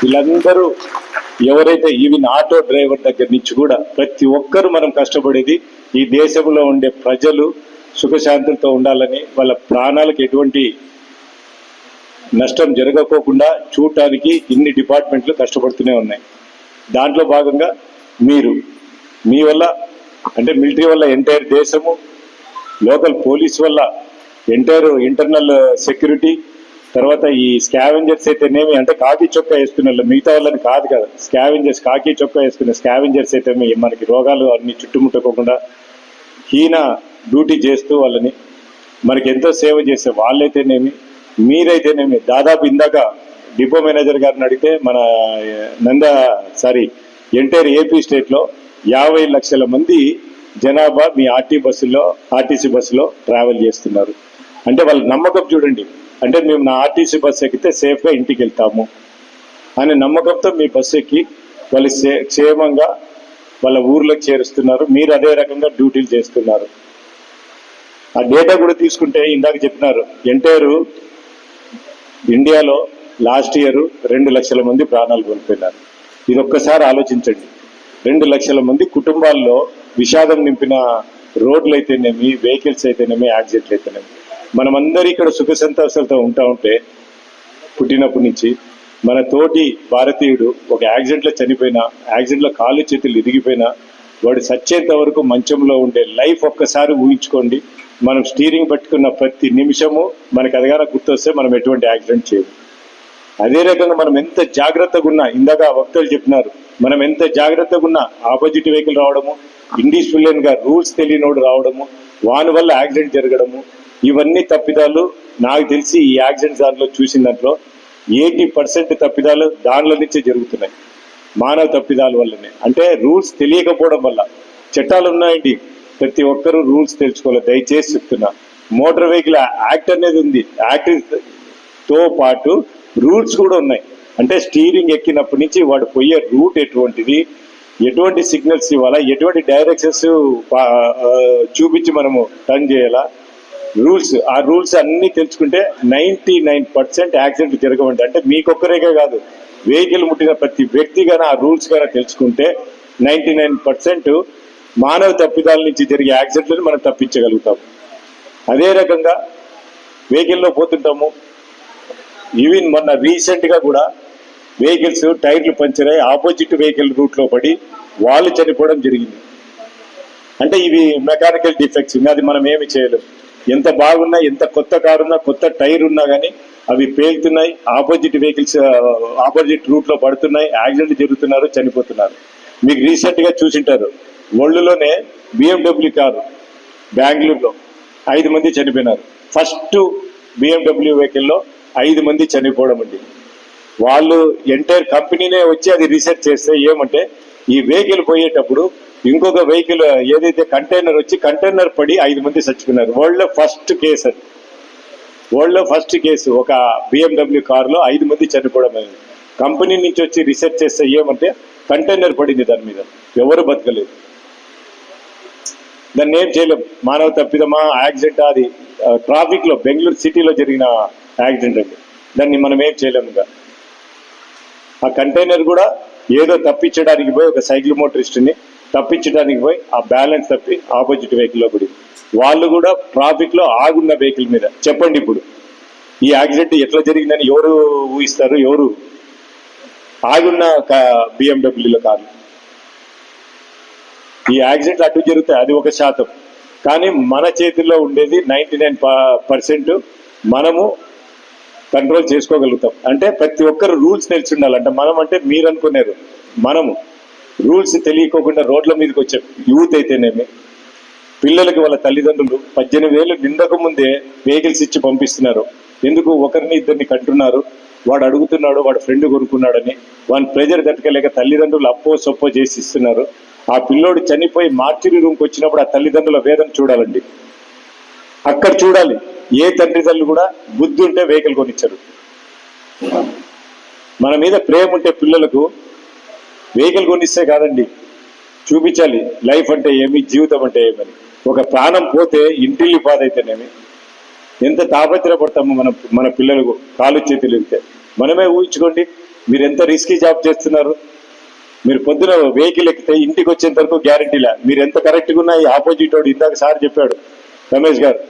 వీళ్ళందరూ ఎవరైతే even auto driver దగ్గర నుంచి కూడా ప్రతి ఒక్కరూ మనం కష్టపడేది ఈ దేశంలో ఉండే ప్రజలు సుఖశాంతులతో ఉండాలని, వాళ్ళ ప్రాణాలకు ఎటువంటి నష్టం జరగకోకుండా చూడటానికి ఇన్ని డిపార్ట్మెంట్లు కష్టపడుతూనే ఉన్నాయి. దాంట్లో భాగంగా మీ వల్ల అంటే మిలిటరీ వల్ల ఎంటైర్ దేశము, లోకల్ పోలీస్ వల్ల ఎంటైర్ ఇంటర్నల్ సెక్యూరిటీ, తర్వాత ఈ స్కావెంజర్స్ అయితేనేమి అంటే కాకి చొక్కా వేసుకునే మిగతా వాళ్ళని కాదు కదా, స్కావెంజర్స్ కాకి చొక్కా వేసుకునే స్కావెంజర్స్ అయితే మనకి రోగాలు అన్ని చుట్టుముట్టకోకుండా హీన డ్యూటీ చేస్తూ వాళ్ళని మనకి ఎంతో సేవ చేసే వాళ్ళైతేనేమి, మీరైతేనేమి దాదాపు ఇందాక డిపో మేనేజర్ గారిని అడిగితే మన ఎంటైర్ ఏపీ స్టేట్లో 50 లక్షల మంది జనాభా మీ ఆర్టీసీ బస్సులో ట్రావెల్ చేస్తున్నారు. అంటే వాళ్ళ నమ్మకం చూడండి, అంటే మేము నా ఆర్టీసీ బస్సు ఎక్కితే సేఫ్గా ఇంటికి వెళ్తాము అనే నమ్మకంతో మీ బస్సు ఎక్కి వాళ్ళు క్షేమంగా వాళ్ళ ఊర్లోకి చేరుస్తున్నారు. మీరు అదే రకంగా డ్యూటీలు చేస్తున్నారు. ఆ డేటా కూడా తీసుకుంటే ఇందాక చెప్పినారు, ఎంటైర్ ఇండియాలో లాస్ట్ ఇయర్ 2 లక్షల మంది ప్రాణాలు కోల్పోయినారు. ఇది ఒక్కసారి ఆలోచించండి. 2 లక్షల మంది కుటుంబాల్లో విషాదం నింపిన రోడ్లు అయితేనేమి, వెహికల్స్ అయితేనేమి, యాక్సిడెంట్లు అయితేనేమి. మనమందరూ ఇక్కడ సుఖ సంతోషాలతో ఉంటే పుట్టినప్పటి నుంచి మన తోటి భారతీయుడు ఒక యాక్సిడెంట్లో చనిపోయినా, యాక్సిడెంట్లో కాళ్ళు చేతులు ఇరిగిపోయినా, వాడు సచ్చేంత వరకు మంచంలో ఉండే లైఫ్ ఒక్కసారి ఊహించుకోండి. మనం స్టీరింగ్ పట్టుకున్న ప్రతి నిమిషము మనకి అదిగానే గుర్తొస్తే మనం ఎటువంటి యాక్సిడెంట్ చేయము. అదే రకంగా మనం ఎంత జాగ్రత్తగా ఉన్నా, ఇందాక వక్తలు చెప్పినారు, మనం ఎంత జాగ్రత్తగా ఉన్నా ఆపోజిట్ వెహికల్ రావడము, ఇండిసిప్లిన్ గా రూల్స్ తెలియనోడు రావడము, వాని వల్ల యాక్సిడెంట్ జరగడము, ఇవన్నీ తప్పిదాలు. నాకు తెలిసి ఈ యాక్సిడెంట్స్ దాంట్లో చూసిన దాంట్లో 80% తప్పిదాలు దానిలో నుంచే జరుగుతున్నాయి, మానవ తప్పిదాల వల్లనే. అంటే రూల్స్ తెలియకపోవడం వల్ల. చట్టాలు ఉన్నాయండి, ప్రతి ఒక్కరూ రూల్స్ తెలుసుకోవాలి. దయచేసి చెప్తున్నా, మోటార్ వెహికల్ యాక్ట్ అనేది ఉంది, యాక్ట్తో పాటు రూల్స్ కూడా ఉన్నాయి. అంటే స్టీరింగ్ ఎక్కినప్పటి నుంచి వాడు పోయే రూట్ ఎటువంటిది, ఎటువంటి సిగ్నల్స్ ఇవ్వాలా, ఎటువంటి డైరెక్షన్స్ చూపించి మనము టర్న్ చేయాలా, ఆ రూల్స్ అన్నీ తెలుసుకుంటే 99% యాక్సిడెంట్ జరగవండి. అంటే మీకొక్కరేగా కాదు, వెహికల్ ముట్టిన ప్రతి వ్యక్తి కానీ ఆ రూల్స్ కానీ తెలుసుకుంటే 99% మానవ తప్పిదాల నుంచి జరిగే యాక్సిడెంట్లను మనం తప్పించగలుగుతాం. అదే రకంగా వెహికల్లో పోతుంటాము. ఈవెన్ మొన్న రీసెంట్గా కూడా వెహికల్స్ టైర్లు పంచర్ అయ్యి ఆపోజిట్ వెహికల్ రూట్లో పడి వాళ్ళు చనిపోవడం జరిగింది. అంటే ఇవి మెకానికల్ డిఫెక్ట్స్, అది మనం ఏమి చేయలేం. ఎంత బాగున్నా, ఎంత కొత్త కారు ఉన్నా, కొత్త టైర్ ఉన్నా కానీ అవి పేలుతున్నాయి, ఆపోజిట్ వెహికల్స్ ఆపోజిట్ రూట్లో పడుతున్నాయి, యాక్సిడెంట్ జరుగుతున్నారు, చనిపోతున్నారు. మీకు రీసెంట్గా చూసింటారు, ఒళ్ళులోనే BMW కారు బెంగళూరులో 5 మంది చనిపోయినారు. ఫస్ట్ BMW వెహికల్లో 5 మంది చనిపోవడం అండి. వాళ్ళు ఎంటైర్ కంపెనీనే వచ్చి అది రీసెర్చ్ చేస్తే ఏమంటే, ఈ వెహికల్ పోయేటప్పుడు ఇంకొక వెహికల్ ఏదైతే కంటైనర్ వచ్చి కంటైనర్ పడి 5 మంది చచ్చిపోయినారు. వరల్డ్లో ఫస్ట్ కేసు ఒక BMW కారులో 5 మంది చనిపోవడం అనేది. కంపెనీ నుంచి వచ్చి రీసెర్చ్ చేస్తే ఏమంటే కంటైనర్ పడింది, దాని మీద ఎవరు బతకలేదు. దాన్ని ఏం చేయలేం, మానవ తప్పిదమా యాక్సిడెంట్, అది ట్రాఫిక్లో బెంగళూరు సిటీలో జరిగిన యాక్సిడెంట్ అండి. దాన్ని మనం ఏం చేయలేముగా. ఆ కంటైనర్ కూడా ఏదో తప్పించడానికి పోయి, ఒక సైకిల్ మోటరిస్ట్ని తప్పించడానికి పోయి ఆ బ్యాలెన్స్ తప్పి ఆపోజిట్ వెహికల్లో పడింది. వాళ్ళు కూడా ట్రాఫిక్లో ఆగున్న వెహికల్ మీద. చెప్పండి ఇప్పుడు ఈ యాక్సిడెంట్ ఎట్లా జరిగిందని ఎవరు ఊహిస్తారు? ఎవరు ఆగున్న BMWలో కాదు. ఈ యాక్సిడెంట్ అటు జరుగుతాయి, అది 1%. కానీ మన చేతుల్లో ఉండేది 99% మనము కంట్రోల్ చేసుకోగలుగుతాం. అంటే ప్రతి ఒక్కరు రూల్స్ తెలిసి ఉండాలంట. మనం అంటే మీరు అనుకున్నారు, మనము రూల్స్ తెలియకోకుండా రోడ్ల మీదకి వచ్చే యూత్ అయితేనేమి, పిల్లలకి వాళ్ళ తల్లిదండ్రులు 18 ఏళ్ళు నిండక ముందే వెహికల్స్ ఇచ్చి పంపిస్తున్నారు. ఎందుకు? ఒకరిని ఇద్దరిని కంటున్నారు, వాడు అడుగుతున్నాడు, వాడు ఫ్రెండ్ కొనుక్కున్నాడని. వాని ప్రెజర్ తట్టుకోలేక తల్లిదండ్రులు అప్పో సొప్పో చేసి ఇస్తున్నారు. ఆ పిల్లోడు చనిపోయి మార్చిరి రూమ్కి వచ్చినప్పుడు ఆ తల్లిదండ్రుల వేదన చూడాలండి. అక్కడ చూడాలి. ఏ తండ్రి తల్లి కూడా బుద్ధి ఉంటే వెహికల్ కొనిచ్చారు. మన మీద ప్రేమ ఉంటే పిల్లలకు వెహికల్ కొనిస్తే కాదండి, చూపించాలి లైఫ్ అంటే ఏమి, జీవితం అంటే ఏమని. ఒక ప్రాణం పోతే ఇంటిల్లి బాధైతేనేమి, ఎంత తాపత్రపడతాము మన పిల్లలకు కాలు చేతులు వెళ్తే. మనమే ఊహించుకోండి, మీరు ఎంత రిస్కీ జాబ్ చేస్తున్నారు. మీరు పొద్దున వెహికల్ ఎక్కితే ఇంటికి వచ్చేంత వరకు గ్యారంటీలా. మీరు ఎంత కరెక్ట్గా ఉన్నా ఈ ఆపోజిట్ వాడు, ఇందాక సార్ చెప్పాడు రమేష్ గారు,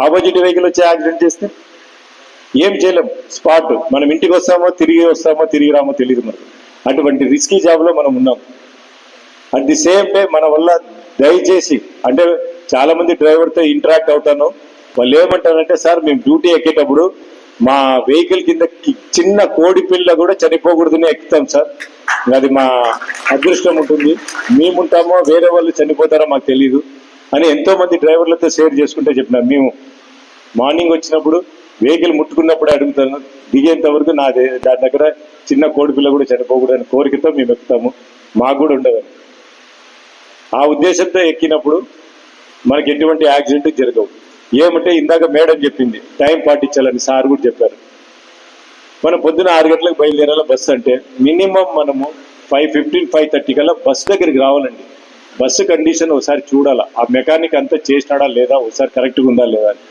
ఆపోజిట్ వెహికల్ వచ్చి యాక్సిడెంట్ చేస్తే ఏం చేయలేం. స్పాట్ మనం ఇంటికి వస్తామో తిరిగి రామో తెలియదు మనకు. అటువంటి రిస్కీ జాబ్లో మనం ఉన్నాం. అట్ ది సేమ్ టైం మన వల్ల దయచేసి, అంటే చాలా మంది డ్రైవర్తో ఇంటరాక్ట్ అవుతాను, వాళ్ళు ఏమంటారంటే, సార్ మేము డ్యూటీ ఎక్కేటప్పుడు మా వెహికల్ కింద చిన్న కోడి పిల్ల కూడా చనిపోకూడదని ఎక్కుతాం సార్, అది మా అదృష్టం ఉంటుంది, మేముంటామో వేరే వాళ్ళు చనిపోతారో మాకు తెలియదు అని ఎంతో మంది డ్రైవర్లతో షేర్ చేసుకుంటే చెప్పినారు. మేము మార్నింగ్ వచ్చినప్పుడు వెహికల్ ముట్టుకున్నప్పుడే అడుగుతాను, దిగేంత వరకు దాని దగ్గర చిన్న కోడి పిల్ల కూడా చనిపోకూడదని కోరికతో మేము ఎక్కుతాము, మాకు కూడా ఉండదని. ఆ ఉద్దేశంతో ఎక్కినప్పుడు మనకి ఎటువంటి యాక్సిడెంట్ జరగవు. ఏమంటే ఇందాక మేడం చెప్పింది టైం పాటించాలని, సార్ కూడా చెప్పారు. మనం పొద్దున 6 గంటలకు బయలుదేరాల బస్సు అంటే మినిమం మనము 5:15, 5:30 కల్లా బస్సు దగ్గరికి రావాలండి. బస్సు కండిషన్ ఒకసారి చూడాలా, ఆ మెకానిక్ అంతా చేసినాడా లేదా, ఒకసారి కరెక్ట్గా ఉందా లేదా అని.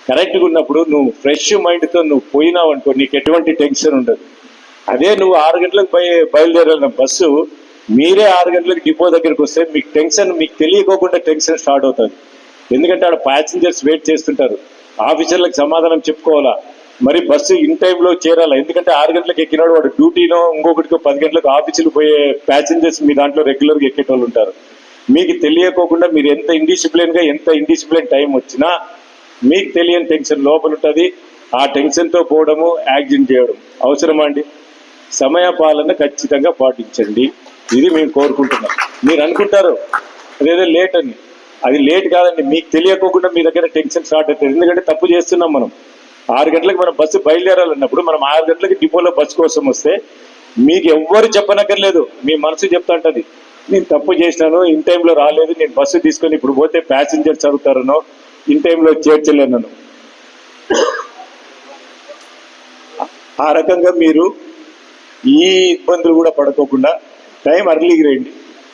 కరెక్ట్గా ఉన్నప్పుడు నువ్వు ఫ్రెష్ మైండ్తో నువ్వు పోయినావు అనుకో, నీకు ఎటువంటి టెన్షన్ ఉండదు. అదే నువ్వు 6 గంటలకు బయలుదేరాల బస్సు, మీరే 6 గంటలకు డిపో దగ్గరికి వస్తే మీకు టెన్షన్, మీకు తెలియకోకుండా టెన్షన్ స్టార్ట్ అవుతుంది. ఎందుకంటే ఆడ ప్యాసింజర్స్ వెయిట్ చేస్తుంటారు, ఆఫీసర్లకు సమాధానం చెప్పుకోవాలా, మరి బస్సు ఇన్ టైంలో చేరాలా. ఎందుకంటే 6 గంటలకు ఎక్కినాడు వాడు డ్యూటీనో ఇంకొకటికో 10 గంటలకు ఆఫీసులు పోయే ప్యాసింజర్స్ మీ దాంట్లో రెగ్యులర్గా ఎక్కేటోళ్ళు ఉంటారు. మీకు తెలియకోకుండా మీరు ఎంత ఇండిసిప్లిన్ టైం వచ్చినా మీకు తెలియని టెన్షన్ లోపల ఉంటుంది. ఆ టెన్షన్తో పోవడము, యాక్సిడెంట్ చేయడం అవసరమా అండి? సమయ పాలన ఖచ్చితంగా పాటించండి, ఇది మేము కోరుకుంటున్నాం. మీరు అనుకుంటారు అదేదో లేట్ అని, అది లేట్ కాదండి, మీకు తెలియకోకుండా మీ దగ్గర టెన్షన్ స్టార్ట్ అవుతుంది. ఎందుకంటే తప్పు చేస్తున్నాం మనం. 6 గంటలకు మనం బస్సు బయలుదేరాలన్నప్పుడు మనం 6 గంటలకి డిపోలో బస్సు కోసం వస్తే మీకు ఎవ్వరు చెప్పనక్కర్లేదు, మీ మనసు చెప్తా ఉంటుంది, నేను తప్పు చేసినాను, ఇన్ టైంలో రాలేదు, నేను బస్సు తీసుకొని ఇప్పుడు పోతే ప్యాసింజర్స్ అవుతారనో, ఇన్ టైంలో చేర్చలేనను. ఆ రకంగా మీరు ఈ ఇబ్బందులు కూడా పడుకోకుండా టైం అర్లీగా రండి,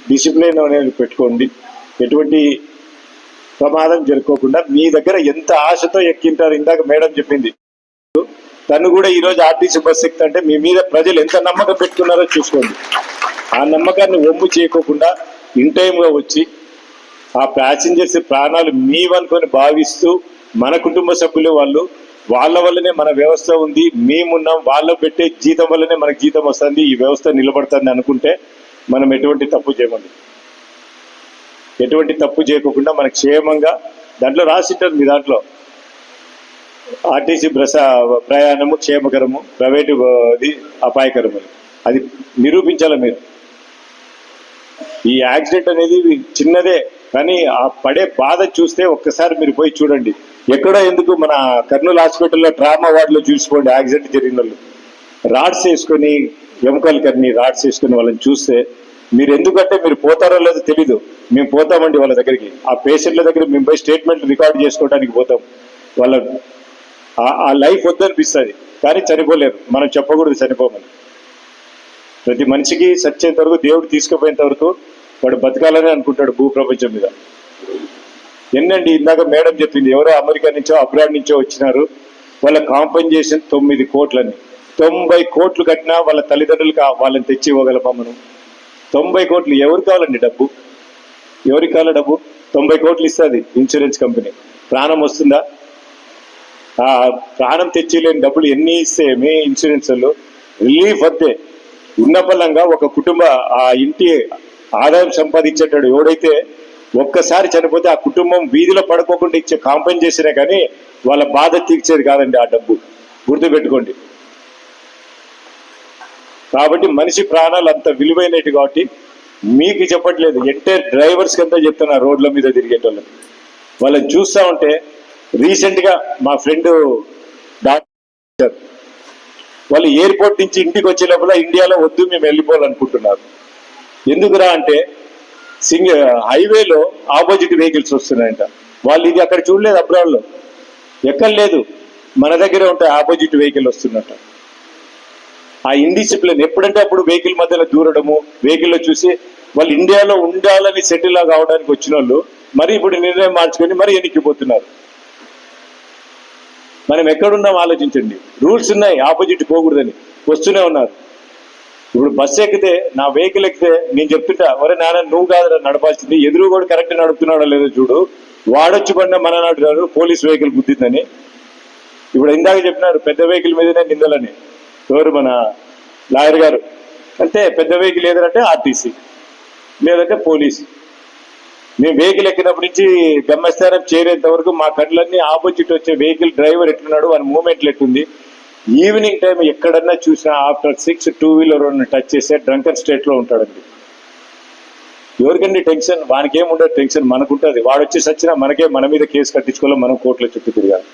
డిసిప్లిన్ అనేది పెట్టుకోండి, ఎటువంటి ప్రమాదం జరుపుకోకుండా. మీ దగ్గర ఎంత ఆశతో ఎక్కింటారు, ఇందాక మేడం చెప్పింది, తను కూడా ఈరోజు ఆర్టీసీ బస్సు ఎక్కుతుంటే మీ మీద ప్రజలు ఎంత నమ్మకం పెట్టుకున్నారో చూసుకోండి. ఆ నమ్మకాన్ని ఒమ్ము చేయకోకుండా ఇన్ టైంగా వచ్చి ఆ ప్యాసింజర్స్ ప్రాణాలు మీవనుకొని భావిస్తూ, మన కుటుంబ సభ్యులు వాళ్ళ వల్లనే మన వ్యవస్థ ఉంది, మేమున్నాం, వాళ్ళు పెట్టే జీతం వల్లనే మనకు జీతం వస్తుంది, ఈ వ్యవస్థ నిలబడుతుంది అనుకుంటే మనం ఎటువంటి తప్పు చేయకుండా మన క్షేమంగా, దాంట్లో రాసింటారు మీ దాంట్లో ఆర్టీసీ ప్రయాణము క్షేమకరము, ప్రైవేటు అది అపాయకరము, అది నిరూపించాలి మీరు. ఈ యాక్సిడెంట్ అనేది చిన్నదే, కానీ ఆ పడే బాధ చూస్తే ఒక్కసారి మీరు పోయి చూడండి. ఎక్కడో ఎందుకు మన కర్నూలు హాస్పిటల్లో ట్రామా వార్డులో చూసుకోండి, యాక్సిడెంట్ జరిగిన వాళ్ళు రాడ్స్ వేసుకొని, ఎముకలు కన్ని రాడ్స్ వేసుకొని వాళ్ళని చూస్తే మీరు, ఎందుకంటే మీరు పోతారో లేదో తెలీదు, మేము పోతామండి వాళ్ళ దగ్గరికి, ఆ పేషెంట్ల దగ్గర మేము పోయి స్టేట్మెంట్ రికార్డ్ చేసుకోవడానికి పోతాం. వాళ్ళ ఆ లైఫ్ వద్దనిపిస్తుంది, కానీ చనిపోలేరు, మనం చెప్పకూడదు చనిపోమని. ప్రతి మనిషికి సచ్చేంత వరకు, దేవుడు తీసుకుపోయేంత వరకు వాడు బతకాలని అనుకుంటాడు భూప్రపంచం మీద. ఎన్నండి ఇందాక మేడం చెప్పింది, ఎవరో అమెరికా నుంచో అబ్రాడ్ నుంచో వచ్చినారు, వాళ్ళ కాంపెన్సేషన్ 9 కోట్లని. 90 కోట్లు కట్టినా వాళ్ళ తల్లిదండ్రులకు వాళ్ళని తెచ్చి ఇవ్వగలమా మనం? 90 కోట్లు ఎవరు కావాలండి? ఎవరికి కావాలి డబ్బు? 90 కోట్లు ఇస్తుంది ఇన్సూరెన్స్ కంపెనీ, ప్రాణం వస్తుందా? ఆ ప్రాణం తెచ్చిలేని డబ్బులు ఎన్ని ఇస్తే మీ ఇన్సూరెన్స్ వాళ్ళు రిలీఫ్ వద్దే. ఉన్న పలంగా ఒక కుటుంబ ఆ ఇంటి ఆదాయం సంపాదించేటాడు ఎవడైతే ఒక్కసారి చనిపోతే ఆ కుటుంబం వీధిలో పడుకోకుండా ఇచ్చే కాంపెన్సేషనే కానీ వాళ్ళ బాధ తీర్చేది కాదండి ఆ డబ్బు, గుర్తుపెట్టుకోండి. కాబట్టి మనిషి ప్రాణాలు అంత విలువైనవి కాబట్టి మీకు చెప్పట్లేదు, ఎంటైర్ డ్రైవర్స్కి అంతా చెప్తున్నా, రోడ్ల మీద తిరిగేటోళ్ళకి. వాళ్ళని చూస్తూ ఉంటే రీసెంట్గా మా ఫ్రెండ్ డాక్టర్ వాళ్ళు ఎయిర్పోర్ట్ నుంచి ఇంటికి వచ్చే లోపల ఇండియాలో వద్దు మేము వెళ్ళిపోవాలనుకుంటున్నారు. ఎందుకురా అంటే హైవేలో ఆపోజిట్ వెహికల్స్ వస్తున్నాయంట. వాళ్ళు ఇది అక్కడ చూడలేదు, అబ్రాడ్లో ఎక్కడ లేదు, మన దగ్గరే ఉంటాయి ఆపోజిట్ వెహికల్ వస్తున్నట్ట. ఆ ఇండిసిప్లిన్ ఎప్పుడంటే అప్పుడు వెహికల్ మధ్యలో దూరడము, వెహికల్లో చూసి వాళ్ళు ఇండియాలో ఉండాలని సెటిల్ కావడానికి వచ్చిన వాళ్ళు మరి ఇప్పుడు నిర్ణయం మార్చుకొని మరి ఎన్నికిపోతున్నారు. మనం ఎక్కడున్నాం ఆలోచించండి. రూల్స్ ఉన్నాయి, ఆపోజిట్ పోకూడదని వస్తూనే ఉన్నారు. ఇప్పుడు బస్సు ఎక్కితే నా వెహికల్ ఎక్కితే నేను చెప్తుంటా, ఒరే నాన్న నువ్వు కాదు నడపాల్సింది, ఎదురు కూడా కరెక్ట్ నడుపుతున్నాడో లేదో చూడు, వాడొచ్చి పడిన మన నడుపుతాడు పోలీస్ వెహికల్ గుద్దిందని. ఇప్పుడు ఇందాక చెప్పినారు పెద్ద వెహికల్ మీదనే నిందలని, ఎవరు మన లాయర్ గారు. అంటే పెద్ద వెహికల్ ఏదంటే ఆర్టీసీ లేదంటే పోలీసు. మేము వెహికల్ ఎక్కినప్పటి నుంచి గమ్యస్థానం చేరేంత వరకు మా కళ్ళన్నీ ఆపోజిట్ వచ్చే వెహికల్ డ్రైవర్ ఎట్లున్నాడు, వాని మూమెంట్లు ఎట్లుంది. ఈవినింగ్ టైం ఎక్కడన్నా చూసినా ఆఫ్టర్ 6 టూ వీలర్ టచ్ చేస్తే డ్రంకన్ స్టేట్ లో ఉంటాడండి. ఎవరికండి టెన్షన్? వానికి ఏముండదు టెన్షన్, మనకుంటుంది. వాడు వచ్చి సచ్చినా మనకే మన మీద కేసు కట్టించుకోవాలి, మనం కోర్టులో చుట్టూ తిరగాలి.